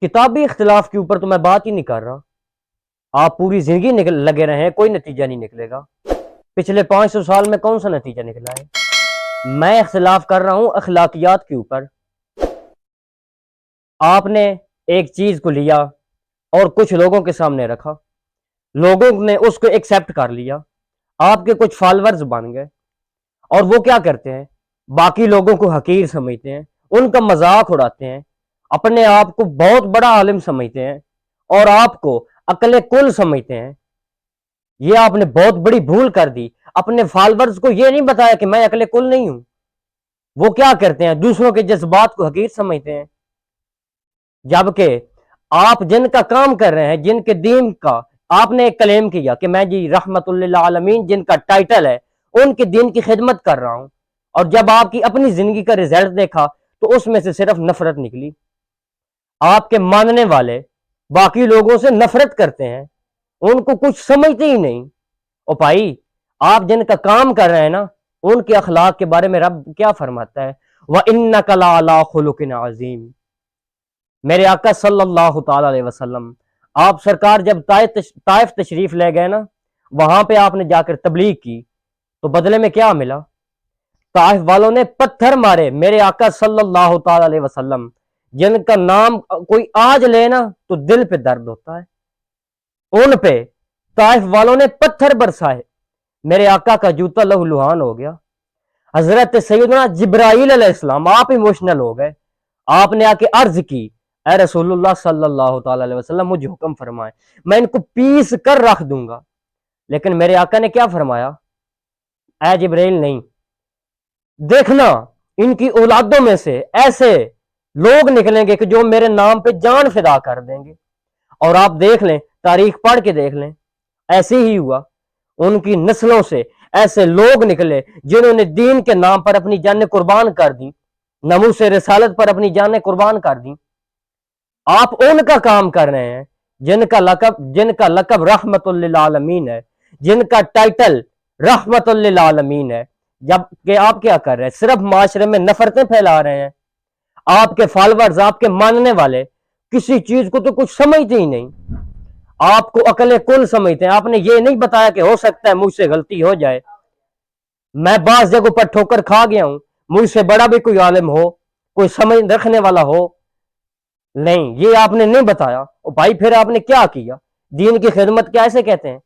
کتابی اختلاف کے اوپر تو میں بات ہی نہیں کر رہا، آپ پوری زندگی لگے رہے ہیں، کوئی نتیجہ نہیں نکلے گا۔ پچھلے 500 سال میں کون سا نتیجہ نکلا ہے؟ میں اختلاف کر رہا ہوں اخلاقیات کے اوپر۔ آپ نے ایک چیز کو لیا اور کچھ لوگوں کے سامنے رکھا، لوگوں نے اس کو ایکسیپٹ کر لیا، آپ کے کچھ فالورز بن گئے، اور وہ کیا کرتے ہیں؟ باقی لوگوں کو حقیر سمجھتے ہیں، ان کا مذاق اڑاتے ہیں، اپنے آپ کو بہت بڑا عالم سمجھتے ہیں، اور آپ کو عقل کل سمجھتے ہیں۔ یہ آپ نے بہت بڑی بھول کر دی۔ اپنے فالورز کو یہ نہیں بتایا کہ میں عقل کل نہیں ہوں۔ وہ کیا کرتے ہیں؟ دوسروں کے جذبات کو حقیر سمجھتے ہیں، جبکہ آپ جن کا کام کر رہے ہیں، جن کے دین کا آپ نے ایک کلیم کیا کہ میں جی رحمت للعالمین جن کا ٹائٹل ہے، ان کے دین کی خدمت کر رہا ہوں، اور جب آپ کی اپنی زندگی کا رزلٹ دیکھا تو اس میں سے صرف نفرت نکلی۔ آپ کے ماننے والے باقی لوگوں سے نفرت کرتے ہیں، ان کو کچھ سمجھتے ہی نہیں۔ او بھائی، آپ جن کا کام کر رہے ہیں نا، ان کے اخلاق کے بارے میں رب کیا فرماتا ہے؟ وَإِنَّكَ لَعَلَىٰ خُلُقٍ عَظِيمٍ۔ میرے آقا صلی اللہ تعالی علیہ وسلم، آپ سرکار جب طائف تشریف لے گئے نا، وہاں پہ آپ نے جا کر تبلیغ کی، تو بدلے میں کیا ملا؟ طائف والوں نے پتھر مارے میرے آقا صلی اللہ تعالی علیہ وسلم، جن کا نام کوئی آج لے نا تو دل پہ درد ہوتا ہے۔ ان پہ طائف والوں نے پتھر برسائے، میرے آقا کا جوتا لہو لہان ہو گیا۔ حضرت سیدنا جبرائیل علیہ السلام آپ ایموشنل ہو گئے، آپ نے آ کے عرض کی، اے رسول اللہ صلی اللہ تعالی علیہ وسلم، مجھے حکم فرمائے، میں ان کو پیس کر رکھ دوں گا۔ لیکن میرے آقا نے کیا فرمایا؟ اے جبرائیل نہیں، دیکھنا ان کی اولادوں میں سے ایسے لوگ نکلیں گے کہ جو میرے نام پہ جان فدا کر دیں گے۔ اور آپ دیکھ لیں، تاریخ پڑھ کے دیکھ لیں، ایسے ہی ہوا۔ ان کی نسلوں سے ایسے لوگ نکلے جنہوں نے دین کے نام پر اپنی جانیں قربان کر دی، ناموس رسالت پر اپنی جانیں قربان کر دی۔ آپ ان کا کام کر رہے ہیں جن کا لقب رحمت للعالمین ہے، جن کا ٹائٹل رحمت للعالمین ہے، جبکہ آپ کیا کر رہے ہیں؟ صرف معاشرے میں نفرتیں پھیلا رہے ہیں۔ آپ کے فالورز، آپ کے ماننے والے کسی چیز کو تو کچھ سمجھتے ہی نہیں، آپ کو عقل کل سمجھتے ہیں۔ آپ نے یہ نہیں بتایا کہ ہو سکتا ہے مجھ سے غلطی ہو جائے، میں بعض جگہوں پر ٹھوکر کھا گیا ہوں، مجھ سے بڑا بھی کوئی عالم ہو، کوئی سمجھ رکھنے والا ہو، نہیں، یہ آپ نے نہیں بتایا۔ بھائی پھر آپ نے کیا کیا؟ دین کی خدمت کیسے کہتے ہیں؟